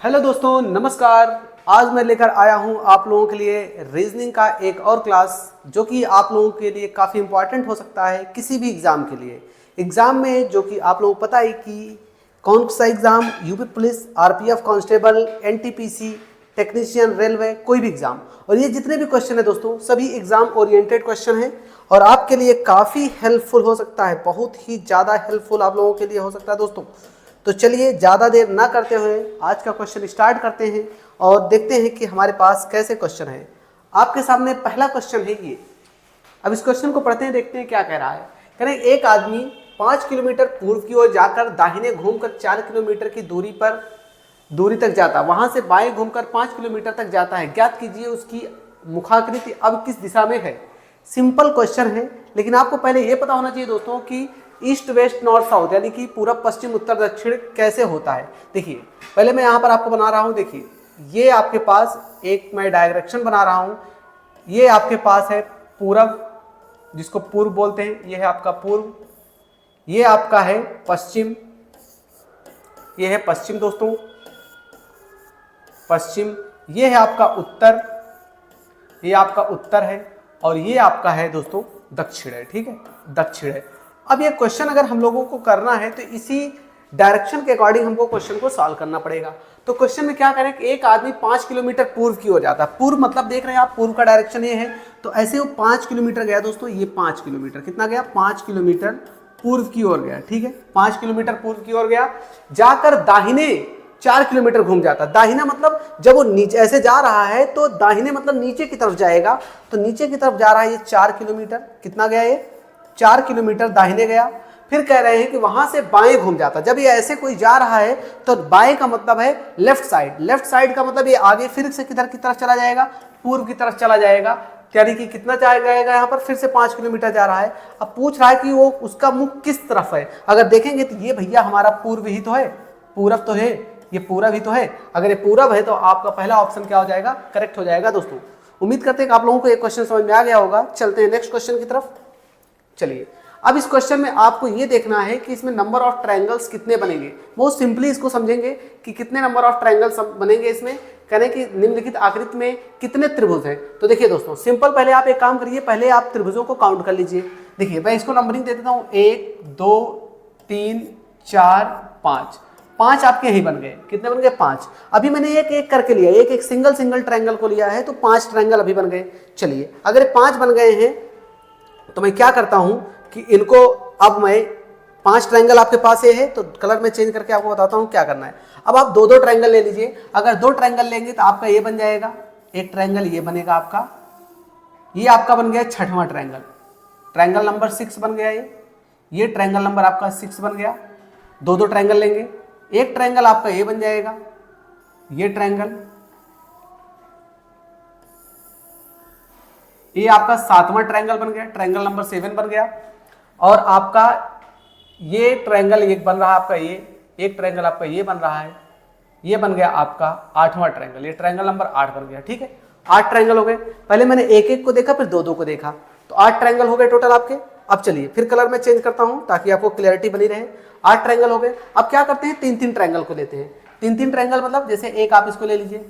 Hello दोस्तों, नमस्कार। आज मैं लेकर आया हूं आप लोगों के लिए रीजनिंग का एक और क्लास जो कि आप लोगों के लिए काफ़ी इंपॉर्टेंट हो सकता है किसी भी एग्ज़ाम के लिए। एग्ज़ाम में जो कि आप लोगों को पता है कि कौन सा exam, UP police, RPF constable, NTPC, technician, railway, कोई भी एग्ज़ाम। और ये जितने भी क्वेश्चन है दोस्तों, सभी एग्ज़ाम ओरिएंटेड क्वेश्चन है और आपके लिए काफ़ी हेल्पफुल हो सकता है, बहुत ही ज़्यादा हेल्पफुल आप लोगों के लिए हो सकता है दोस्तों। तो चलिए ज़्यादा देर ना करते हुए आज का क्वेश्चन स्टार्ट करते हैं और देखते हैं कि हमारे पास कैसे क्वेश्चन है। आपके सामने पहला क्वेश्चन है ये। अब इस क्वेश्चन को पढ़ते हैं, देखते हैं क्या कह रहा है। कह रहे हैं एक आदमी 5 किलोमीटर पूर्व की ओर जाकर दाहिने घूमकर 4 किलोमीटर की दूरी तक जाता, वहां से बाएं घूमकर 5 किलोमीटर तक जाता है। ज्ञात कीजिए उसकी मुखाकृति अब किस दिशा में है। सिंपल क्वेश्चन है, लेकिन आपको पहले यह पता होना चाहिए दोस्तों कि ईस्ट वेस्ट नॉर्थ साउथ यानी कि पूरब पश्चिम उत्तर दक्षिण कैसे होता है। देखिए पहले मैं यहाँ पर आपको बना रहा हूँ। देखिए ये आपके पास एक मैं डायरेक्शन बना रहा हूँ। ये आपके पास है पूरब, जिसको पूर्व बोलते हैं। ये है आपका पूर्व, ये आपका है पश्चिम, ये है पश्चिम दोस्तों, पश्चिम। ये है आपका उत्तर, ये आपका उत्तर है, और ये आपका है दोस्तों दक्षिण है। ठीक है, दक्षिण है। अब ये क्वेश्चन अगर हम लोगों को करना है तो इसी डायरेक्शन के अकॉर्डिंग हमको क्वेश्चन को सॉल्व करना पड़ेगा। तो क्वेश्चन में क्या करें कि एक आदमी 5 किलोमीटर पूर्व की ओर जाता है। पूर्व मतलब देख रहे हैं आप, पूर्व का डायरेक्शन ये है, तो ऐसे वो 5 किलोमीटर गया दोस्तों। ये 5 किलोमीटर कितना गया? 5 किलोमीटर पूर्व की ओर गया। ठीक है, 5 किलोमीटर पूर्व की ओर गया, जाकर दाहिने 4 किलोमीटर घूम जाता। दाहिना मतलब जब वो नीचे ऐसे जा रहा है तो दाहिने मतलब नीचे की तरफ जाएगा, तो नीचे की तरफ जा रहा है। ये 4 किलोमीटर कितना गया? ये 4 किलोमीटर दाहिने गया। फिर कह रहे हैं कि वहां से बाएं घूम जाता। जब ये ऐसे कोई जा रहा है तो बाएं का मतलब है लेफ्ट साइड। लेफ्ट साइड का मतलब ये आगे फिर से किधर की तरफ चला जाएगा? पूर्व की तरफ चला जाएगा। यानी कि कितना जाएगा यहाँ पर? फिर से 5 किलोमीटर जा रहा है। अब पूछ रहा है कि वो उसका मुख किस तरफ है। अगर देखेंगे तो ये भैया हमारा पूर्व ही तो है, पूरब तो है, ये पूरब ही तो है। अगर ये पूरब है तो आपका पहला ऑप्शन क्या हो जाएगा? करेक्ट हो जाएगा दोस्तों। उम्मीद करते हैं कि आप लोगों को एक क्वेश्चन समझ में आ गया होगा। चलते हैं नेक्स्ट क्वेश्चन की तरफ। चलिए, अब इस क्वेश्चन में आपको ये देखना है कि इसमें नंबर ऑफ ट्रायंगल्स कितने बनेंगे। बहुत सिंपली इसको समझेंगे कि कितने नंबर ऑफ ट्रायंगल्स बनेंगे इसमें। कहने कि निम्नलिखित आकृति में कितने त्रिभुज हैं। तो देखिए दोस्तों, सिंपल पहले आप एक काम करिए, पहले आप त्रिभुजों को काउंट कर लीजिए। देखिए मैं इसको नंबरिंग दे देता हूँ, 1 2 3 4 5। 5 आपके यही बन गए। कितने बन गए? 5। अभी मैंने एक एक करके लिया, एक एक सिंगल ट्रायंगल को लिया है, तो 5 ट्रायंगल अभी बन गए। चलिए, अगर 5 बन गए हैं तो मैं क्या करता हूं कि इनको अब मैं 5 ट्रायंगल आपके पास ये है, तो कलर में चेंज करके आपको बताता हूं क्या करना है। अब आप 2-2 ट्रायंगल ले लीजिए। अगर 2 ट्रायंगल लेंगे तो आपका ये बन जाएगा, एक ट्रायंगल ये बनेगा आपका, ये आपका बन गया 6वां ट्रायंगल, ट्रायंगल नंबर 6 बन गया। ये ट्रायंगल नंबर आपका 6 बन गया। 2-2 ट्रायंगल लेंगे, एक ट्रायंगल आपका ये बन जाएगा, ये ट्रायंगल, ये आपका 7वां ट्रायंगल बन गया, ट्रायंगल नंबर 7 बन गया। और आपका ये ट्रायंगल एक बन रहा है आपका, ये एक ट्रायंगल आपका ये बन रहा है, ये बन गया आपका 8वां ट्रायंगल, ये ट्रायंगल नंबर 8 बन गया। ठीक है, 8 ट्रायंगल हो गए। पहले मैंने एक एक को देखा, फिर 2-2 को देखा, तो 8 ट्रायंगल हो गए टोटल आपके। अब चलिए फिर कलर में चेंज करता हूं ताकि आपको क्लियरिटी बनी रहे। 8 ट्रायंगल हो गए। अब क्या करते हैं, 3-3 ट्रायंगल को लेते हैं। 3-3 ट्रायंगल मतलब जैसे एक आप इसको ले लीजिए,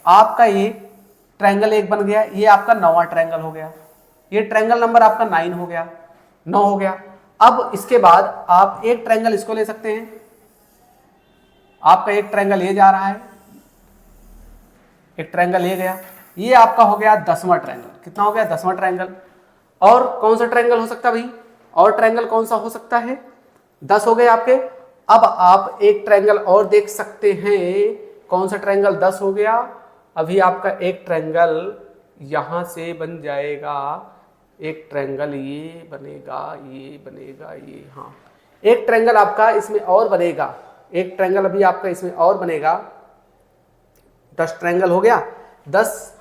आपका ये ट्रायंगल एक बन गया, ये आपका 9वां ट्रायंगल हो गया, ये ट्रायंगल नंबर आपका 9 हो गया, 9 हो गया। अब इसके बाद आप एक ट्रायंगल इसको ले सकते हैं, आपका एक ट्रायंगल ये जा रहा है, एक ट्रायंगल ये गया, ये आपका हो गया 10वां ट्रायंगल। कितना हो गया? 10वां ट्रायंगल। और कौन सा ट्रायंगल हो सकता है भाई? और ट्रायंगल कौन सा हो सकता है? 10 हो गए आपके। अब आप एक ट्रायंगल और देख सकते हैं, कौन सा ट्रायंगल? 10 हो गया। अभी आपका एक ट्रायंगल यहां से बन जाएगा, एक ट्रायंगल ये बनेगा, ये बनेगा, ये, हाँ एक ट्रायंगल आपका इसमें और बनेगा, एक ट्रायंगल अभी आपका इसमें और बनेगा। 10 ट्रायंगल हो गया, 10,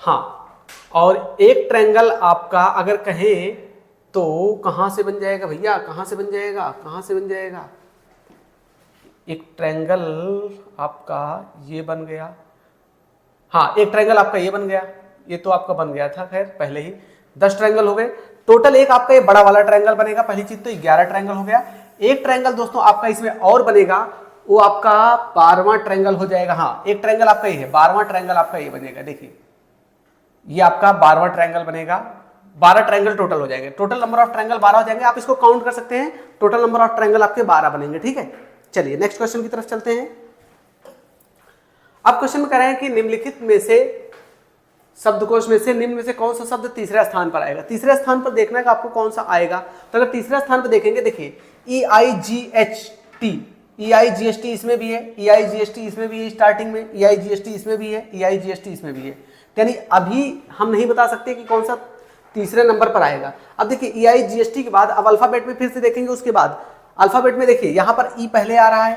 हाँ। और एक ट्रायंगल आपका अगर कहें तो कहां से बन जाएगा भैया? कहां से बन जाएगा? कहां से बन जाएगा? एक ट्रायंगल आपका ये बन गया, हाँ एक ट्रायंगल आपका ये बन गया, ये तो आपका बन गया था खैर पहले ही। 10 ट्रायंगल हो गए टोटल। एक आपका ये बड़ा वाला ट्रायंगल बनेगा, पहली चीज तो 11 ट्रायंगल हो गया। एक ट्रायंगल दोस्तों आपका इसमें और बनेगा, वो आपका 12वां ट्रायंगल हो जाएगा। हाँ, एक ट्रायंगल आपका ये है, 12वां ट्रायंगल आपका ये बनेगा। देखिए ये आपका 12वां ट्रायंगल बनेगा, 12 ट्रायंगल टोटल हो जाएंगे, टोटल नंबर ऑफ ट्रायंगल 12 हो जाएंगे। आप इसको काउंट कर सकते हैं, टोटल नंबर ऑफ ट्रायंगल आपके 12 बनेंगे। ठीक है, चलिए नेक्स्ट क्वेश्चन की तरफ चलते हैं। अब क्वेश्चन में कह रहे हैं कि निम्नलिखित में से शब्दकोश में से निम्न में से कौन सा शब्द तीसरे स्थान पर आएगा। तीसरे स्थान पर देखना है कि आपको कौन सा आएगा। तो अगर तीसरे स्थान पर देखेंगे, देखिए EIGHT, EIGHT इसमें भी है, EIGHT इसमें भी है, स्टार्टिंग में EIGHT इसमें भी है, EIGHT इसमें भी है। यानी अभी हम नहीं बता सकते कि कौन सा तीसरे नंबर पर आएगा। अब देखिए EIGHT के बाद अब अल्फाबेट में फिर से देखेंगे, उसके बाद अल्फाबेट में देखिए यहाँ पर E पहले आ रहा है,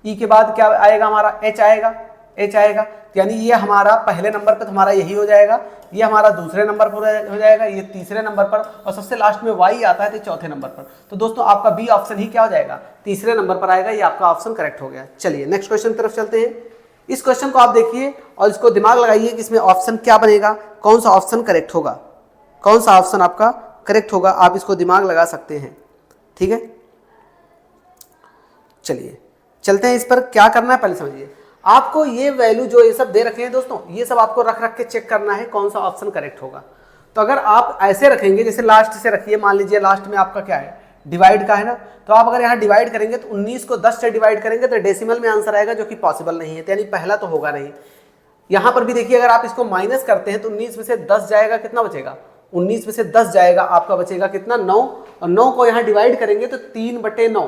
E के बाद क्या आएगा हमारा H आएगा, H आएगा, यानी ये हमारा पहले नंबर पर हमारा यही हो जाएगा, ये हमारा दूसरे नंबर पर हो जाएगा, ये तीसरे नंबर पर, और सबसे लास्ट में Y आता है तो चौथे नंबर पर। तो दोस्तों आपका बी ऑप्शन ही क्या हो जाएगा, तीसरे नंबर पर आएगा। ये आपका ऑप्शन करेक्ट हो गया। चलिए नेक्स्ट क्वेश्चन की तरफ चलते हैं। इस क्वेश्चन को आप देखिए और इसको दिमाग लगाइए कि इसमें ऑप्शन क्या बनेगा, कौन सा ऑप्शन करेक्ट होगा, कौन सा ऑप्शन आपका करेक्ट होगा, आप इसको दिमाग लगा सकते हैं। ठीक है, चलिए चलते हैं। इस पर क्या करना है पहले समझिए। आपको ये वैल्यू जो ये सब दे रखे हैं दोस्तों, ये सब आपको रख रख के चेक करना है कौन सा ऑप्शन करेक्ट होगा। तो अगर आप ऐसे रखेंगे, जैसे लास्ट से रखिए, मान लीजिए लास्ट में आपका क्या है, डिवाइड का है ना, तो आप अगर यहाँ डिवाइड करेंगे तो 19 को 10 से डिवाइड करेंगे तो डेसिमल में आंसर आएगा, जो कि पॉसिबल नहीं है, यानी पहला तो होगा नहीं। यहाँ पर भी देखिए अगर आप इसको माइनस करते हैं तो 19 में से 10 जाएगा, कितना बचेगा, 19 में से 10 जाएगा, आपका बचेगा कितना, 9, और 9 को यहाँ डिवाइड करेंगे तो 3/9,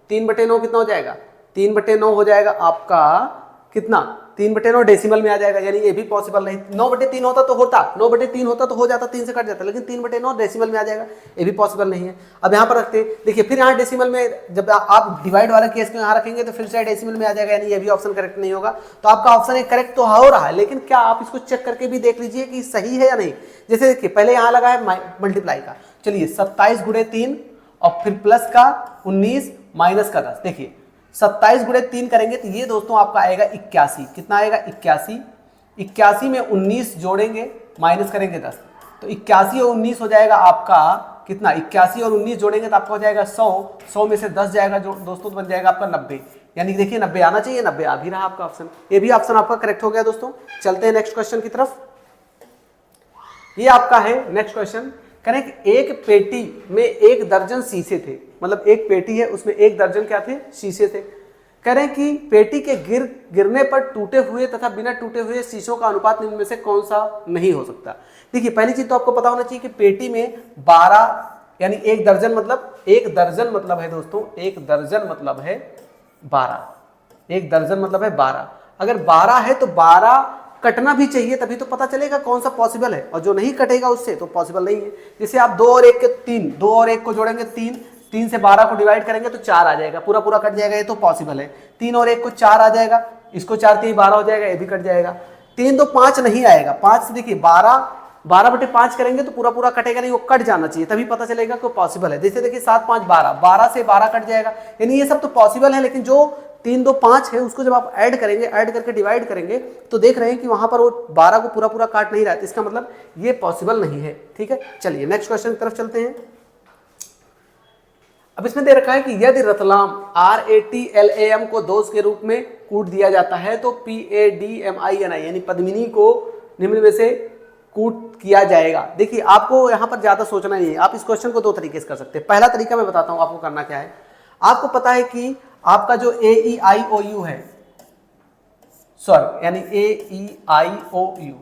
3/9 कितना हो जाएगा, 3/9 हो जाएगा आपका कितना, 3/9 डेसिमल में आ जाएगा, यानी ये भी पॉसिबल नहीं। 9/3 होता तो होता, 9/3 होता तो हो जाता, 3 से कट जाता, लेकिन 3/9 डेसिमल में आ जाएगा, ये भी पॉसिबल नहीं है। अब यहाँ पर रखते देखिए, फिर यहाँ डेसिमल में जब आप डिवाइड वाला केस को यहाँ रखेंगे तो फिर से डेसिमल में आ जाएगा, यानी ये भी ऑप्शन करेक्ट नहीं होगा। तो आपका ऑप्शन एक करेक्ट तो हो रहा है, लेकिन क्या आप इसको चेक करके भी देख लीजिए कि सही है या नहीं। जैसे देखिए पहले यहाँ लगा है मल्टीप्लाई का, चलिए 27 × 3 और फिर प्लस का 19 माइनस का 10, देखिए 27 × 3 करेंगे तो ये दोस्तों आपका आएगा 81, कितना आएगा 81, 81 में 19 जोड़ेंगे माइनस करेंगे 10, तो 81 और 19 हो जाएगा आपका कितना, 81 और 19 जोड़ेंगे तो आपका हो जाएगा 100, 100 में से 10 जाएगा जो दोस्तों तो बन जाएगा आपका 90, यानी देखिए 90 आना चाहिए, 90 आ भी रहा आपका ऑप्शन, ये भी ऑप्शन आपका करेक्ट हो गया। दोस्तों चलते हैं नेक्स्ट क्वेश्चन की तरफ। ये आपका है नेक्स्ट क्वेश्चन, करें कि एक पेटी में 1 दर्जन शीशे थे, मतलब एक पेटी है उसमें 1 दर्जन क्या थे, शीशे थे। कह रहे हैं कि पेटी के गिरने पर टूटे हुए तथा बिना टूटे हुए शीशों का अनुपात निम्न में से कौन सा नहीं हो सकता। देखिए पहली चीज तो आपको पता होना चाहिए कि पेटी में 12 यानी 1 दर्जन मतलब 1 दर्जन मतलब है दोस्तों, 1 दर्जन मतलब है 12, 1 दर्जन मतलब है 12। अगर 12 है तो 12 कटना भी चाहिए, तभी तो पता चलेगा कौन सा पॉसिबल है, और जो नहीं कटेगा उससे तो पॉसिबल नहीं है। जैसे आप 2 और 1 के 3, 2 और 1 को जोड़ेंगे 3, 3 से 12 को डिवाइड करेंगे तो 4 आ जाएगा, पूरा पूरा कट जाएगा, ये तो पॉसिबल है। 3 और 1 को 4 आ जाएगा, इसको 4 3 12 हो जाएगा, ये भी कट जाएगा। 3 तो 5 नहीं आएगा, 5 से देखिए 12/5 करेंगे तो पूरा पूरा कटेगा नहीं, वो कट जाना चाहिए, तभी पता चलेगा कि पॉसिबल है। जैसे देखिए 7 5 12, 12 से 12 कट जाएगा, यानी ये सब तो पॉसिबल है, लेकिन जो 3 2 5 है उसको जब आप ऐड करेंगे, ऐड करके डिवाइड करेंगे तो देख रहे हैं कि वहां पर वो 12 को पूरा पूरा काट नहीं रहा है, इसका मतलब ये पॉसिबल नहीं है। ठीक है, चलिए नेक्स्ट क्वेश्चन की तरफ चलते हैं। अब इसमें दे रखा है कि यदि रतलाम RATLAM को दोष के रूप में कूट दिया जाता है तो PADMINI यानी पद्मिनी को निम्न में से कूट किया जाएगा। देखिए आपको यहाँ पर ज्यादा सोचना नहीं है, आप इस क्वेश्चन को 2 तरीके से कर सकते हैं। पहला तरीका मैं बताता हूँ आपको करना क्या है। आपको पता है कि आपका जो AEIOU है, सॉरी यानी AEIOU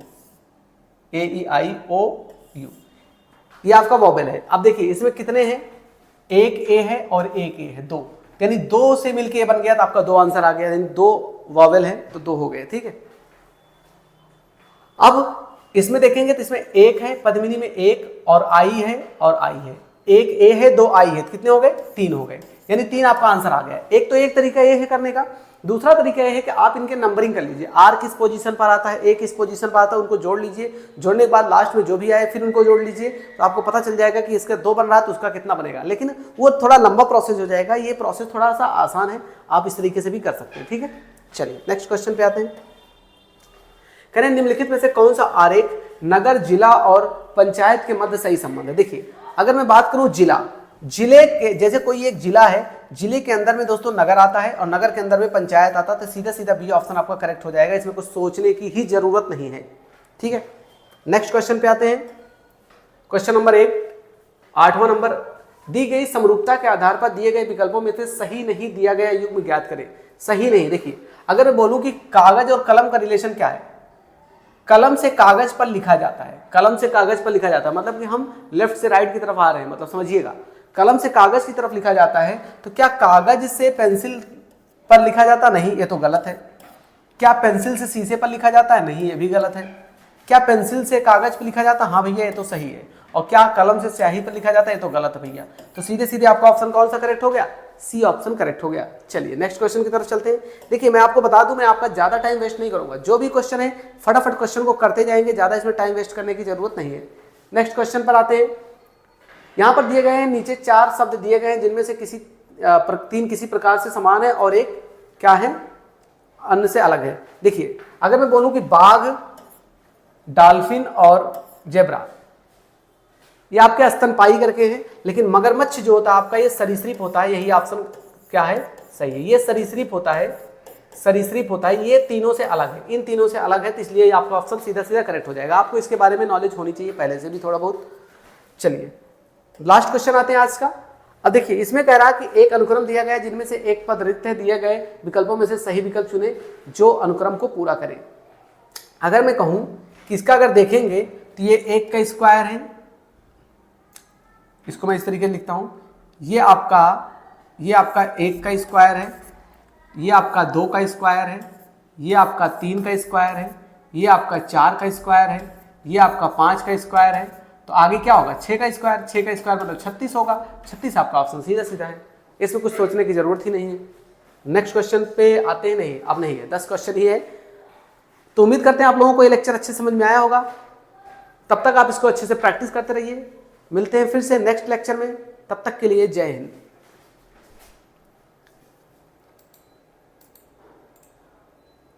ये आपका वॉवेल है। अब देखिए इसमें कितने हैं, 1 A है और 1 A है, 2, यानी 2 से मिलके बन गया तो आपका 2 आंसर आ गया, यानी 2 वॉवेल है तो 2 हो गए। ठीक है, अब इसमें देखेंगे तो इसमें 1 है, पद्मिनी में 1 और I है और I है, 1 A है 2 I है, कितने हो गए, 3 हो गए, यानी 3 आपका आंसर आ गया। एक तो एक तरीका ये है करने का, दूसरा तरीका ये है कि आप इनके नंबरिंग कर लीजिए, R किस पोजीशन पर आता है, A किस पोजीशन पर आता है, उनको जोड़ लीजिए, जोड़ने के बाद लास्ट में जो भी आए फिर उनको जोड़ लीजिए, तो आपको पता चल जाएगा कि इसका 2 बन रहा है तो उसका कितना बनेगा, लेकिन वो थोड़ा लंबा प्रोसेस हो जाएगा, ये प्रोसेस थोड़ा सा आसान है, आप इस तरीके से भी कर सकते हैं। ठीक है, चलिए नेक्स्ट क्वेश्चन पे आते हैं। कह रहे हैं निम्नलिखित में से कौन सा आरेख नगर, जिला और पंचायत के मध्य सही संबंध है। देखिए अगर मैं बात करूं जिले के, जैसे कोई एक जिला है जिले के अंदर में दोस्तों नगर आता है और नगर के अंदर में पंचायत आता है, तो सीधा सीधा बी ऑप्शन आपका करेक्ट हो जाएगा, इसमें कुछ सोचने की ही जरूरत नहीं है। ठीक है, नेक्स्ट क्वेश्चन पे आते हैं। क्वेश्चन नंबर 1, 8वां नंबर, दी गई समरूपता के आधार पर दिए गए विकल्पों में से सही नहीं दिया गया युग्म ज्ञात करें। सही नहीं, देखिए अगर मैं बोलूं कि कागज और कलम का रिलेशन क्या है, कलम से कागज पर लिखा जाता है, कलम से कागज पर लिखा जाता है, मतलब कि हम लेफ्ट से राइट की तरफ आ रहे हैं, मतलब समझिएगा कलम से कागज की तरफ लिखा जाता है, तो क्या कागज से पेंसिल पर लिखा जाता? नहीं, ये तो गलत है। क्या पेंसिल से शीशे पर लिखा जाता है? नहीं, ये भी गलत है। क्या पेंसिल से कागज पर लिखा जाता है? हाँ भैया, ये तो सही है। और क्या कलम से स्याही पर लिखा जाता है? ये तो गलत है भैया। तो सीधे सीधे आपका ऑप्शन कौन सा करेक्ट हो गया? सी ऑप्शन करेक्ट हो गया। चलिए नेक्स्ट क्वेश्चन की तरफ चलते हैं। देखिए मैं आपको बता दूं, मैं आपका ज्यादा टाइम वेस्ट नहीं करूंगा, जो भी क्वेश्चन है फटाफट क्वेश्चन को करते जाएंगे, ज्यादा इसमें टाइम वेस्ट करने की जरूरत नहीं है। नेक्स्ट क्वेश्चन पर आते हैं। यहां पर दिए गए हैं नीचे 4 शब्द दिए गए हैं, जिनमें से 3 किसी प्रकार से समान है और एक क्या है, अन्य से अलग है। देखिए अगर मैं बोलूं कि बाघ, डॉल्फिन और जेब्रा, ये आपके स्तनपायी करके हैं, लेकिन मगरमच्छ जो होता है आपका ये सरीसृप होता है। यही ऑप्शन क्या है? सही है, ये सरीसृप होता है, सरीसृप होता है। ये तीनों से अलग है, इन तीनों से अलग है, तो इसलिए आपका ऑप्शन सीधा सीधा करेक्ट हो जाएगा। आपको इसके बारे में नॉलेज होनी चाहिए पहले से भी थोड़ा बहुत। चलिए लास्ट क्वेश्चन आते हैं आज का। अब देखिए इसमें कह रहा है कि एक अनुक्रम दिया गया है जिनमें से एक पद रिक्त है, दिए गए विकल्पों में से सही विकल्प चुने जो अनुक्रम को पूरा करे। अगर मैं कहूं कि इसका अगर देखेंगे तो ये 1 का स्क्वायर है, इसको मैं इस तरीके से लिखता हूं, ये आपका 1 का स्क्वायर है, ये आपका 2 का स्क्वायर है, ये आपका 3 का स्क्वायर है, ये आपका 4 का स्क्वायर है, ये आपका 5 का स्क्वायर है। तो आगे क्या होगा? 6 का स्क्वायर, 6 का स्क्वायर मतलब 36 होगा। 36 आपका ऑप्शन सीधा सीधा है, इसमें कुछ सोचने की जरूरत ही नहीं है। नेक्स्ट क्वेश्चन पे आते हैं। नहीं, अब नहीं है, 10 क्वेश्चन ही है। तो उम्मीद करते हैं आप लोगों को ये लेक्चर अच्छे समझ में आया होगा। तब तक आप इसको अच्छे से प्रैक्टिस करते रहिए। मिलते हैं फिर से नेक्स्ट लेक्चर में, तब तक के लिए जय हिंद।